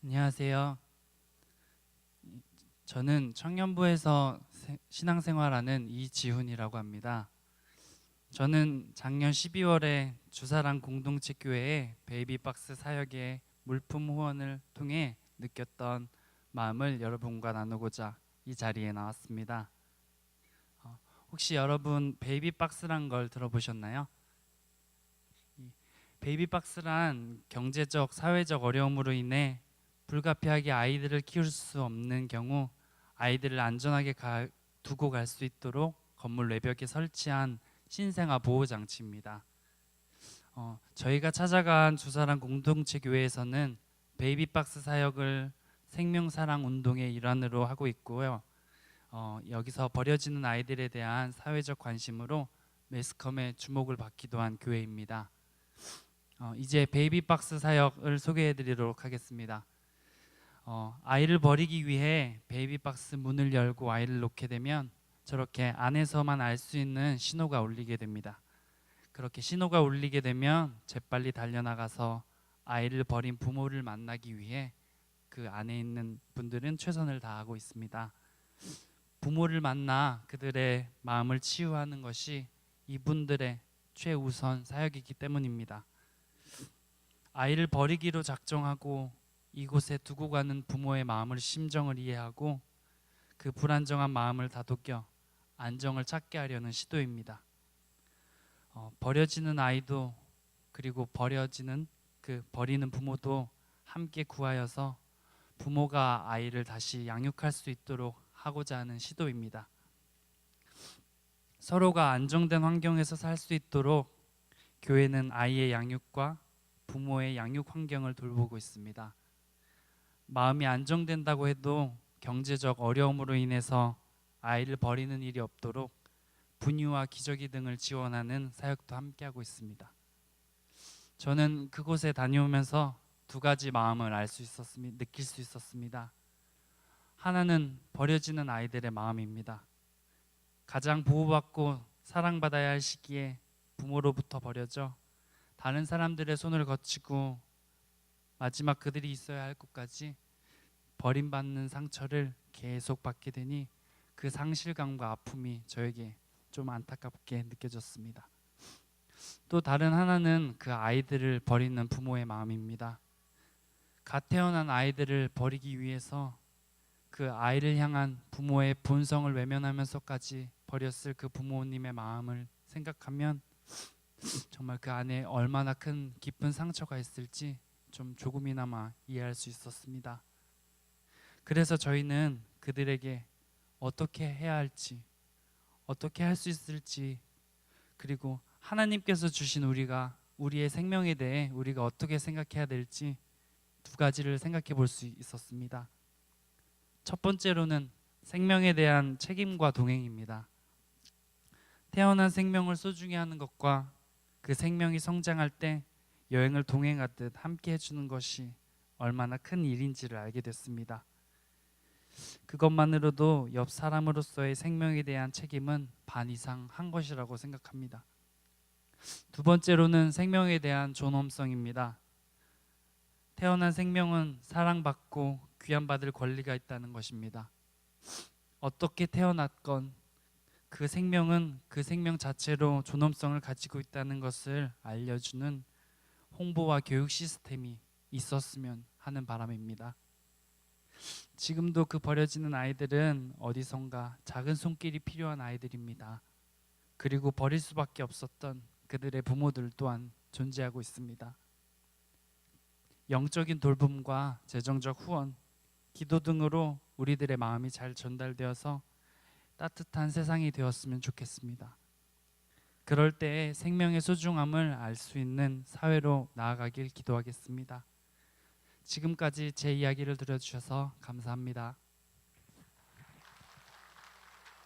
안녕하세요. 저는 청년부에서 신앙생활하는 이지훈이라고 합니다. 저는 작년 12월에 주사랑 공동체 교회의 베이비박스 사역의 물품 후원을 통해 느꼈던 마음을 여러분과 나누고자 이 자리에 나왔습니다. 혹시 여러분 베이비박스란 걸 들어보셨나요? 베이비박스란 경제적, 사회적 어려움으로 인해 불가피하게 아이들을 키울 수 없는 경우 아이들을 안전하게 두고 갈 수 있도록 건물 외벽에 설치한 신생아 보호 장치입니다. 저희가 찾아간 주사랑 공동체 교회에서는 베이비박스 사역을 생명사랑 운동의 일환으로 하고 있고요. 여기서 버려지는 아이들에 대한 사회적 관심으로 매스컴의 주목을 받기도 한 교회입니다. 이제 베이비박스 사역을 소개해드리도록 하겠습니다. 아이를 버리기 위해 베이비박스 문을 열고 아이를 놓게 되면 저렇게 안에서만 알 수 있는 신호가 울리게 됩니다. 그렇게 신호가 울리게 되면 재빨리 달려나가서 아이를 버린 부모를 만나기 위해 그 안에 있는 분들은 최선을 다하고 있습니다. 부모를 만나 그들의 마음을 치유하는 것이 이분들의 최우선 사역이기 때문입니다. 아이를 버리기로 작정하고 이곳에 두고 가는 부모의 마음을 심정을 이해하고 그 불안정한 마음을 다독여 안정을 찾게 하려는 시도입니다. 버려지는 아이도 그리고 버리는 부모도 함께 구하여서 부모가 아이를 다시 양육할 수 있도록 하고자 하는 시도입니다. 서로가 안정된 환경에서 살 수 있도록 교회는 아이의 양육과 부모의 양육 환경을 돌보고 있습니다. 마음이 안정된다고 해도 경제적 어려움으로 인해서 아이를 버리는 일이 없도록 분유와 기저귀 등을 지원하는 사역도 함께하고 있습니다. 저는 그곳에 다녀오면서 두 가지 마음을 느낄 수 있었습니다. 하나는 버려지는 아이들의 마음입니다. 가장 보호받고 사랑받아야 할 시기에 부모로부터 버려져 다른 사람들의 손을 거치고 마지막 그들이 있어야 할 곳까지 버림받는 상처를 계속 받게 되니 그 상실감과 아픔이 저에게 좀 안타깝게 느껴졌습니다. 또 다른 하나는 그 아이들을 버리는 부모의 마음입니다. 갓 태어난 아이들을 버리기 위해서 그 아이를 향한 부모의 본성을 외면하면서까지 버렸을 그 부모님의 마음을 생각하면 정말 그 안에 얼마나 큰 깊은 상처가 있을지 좀 조금이나마 이해할 수 있었습니다. 그래서 저희는 그들에게 어떻게 해야 할지, 어떻게 할 수 있을지, 그리고 하나님께서 주신 우리의 생명에 대해 우리가 어떻게 생각해야 될지 두 가지를 생각해 볼 수 있었습니다. 첫 번째로는 생명에 대한 책임과 동행입니다. 태어난 생명을 소중히 하는 것과 그 생명이 성장할 때 여행을 동행하듯 함께 해주는 것이 얼마나 큰 일인지를 알게 됐습니다. 그것만으로도 옆 사람으로서의 생명에 대한 책임은 반 이상 한 것이라고 생각합니다. 두 번째로는 생명에 대한 존엄성입니다. 태어난 생명은 사랑받고 귀함받을 권리가 있다는 것입니다. 어떻게 태어났건 그 생명은 그 생명 자체로 존엄성을 가지고 있다는 것을 알려주는 홍보와 교육 시스템이 있었으면 하는 바람입니다. 지금도 그 버려지는 아이들은 어디선가 작은 손길이 필요한 아이들입니다. 그리고 버릴 수밖에 없었던 그들의 부모들 또한 존재하고 있습니다. 영적인 돌봄과 재정적 후원, 기도 등으로 우리들의 마음이 잘 전달되어서 따뜻한 세상이 되었으면 좋겠습니다. 그럴 때 생명의 소중함을 알 수 있는 사회로 나아가길 기도하겠습니다. 지금까지 제 이야기를 들어주셔서 감사합니다.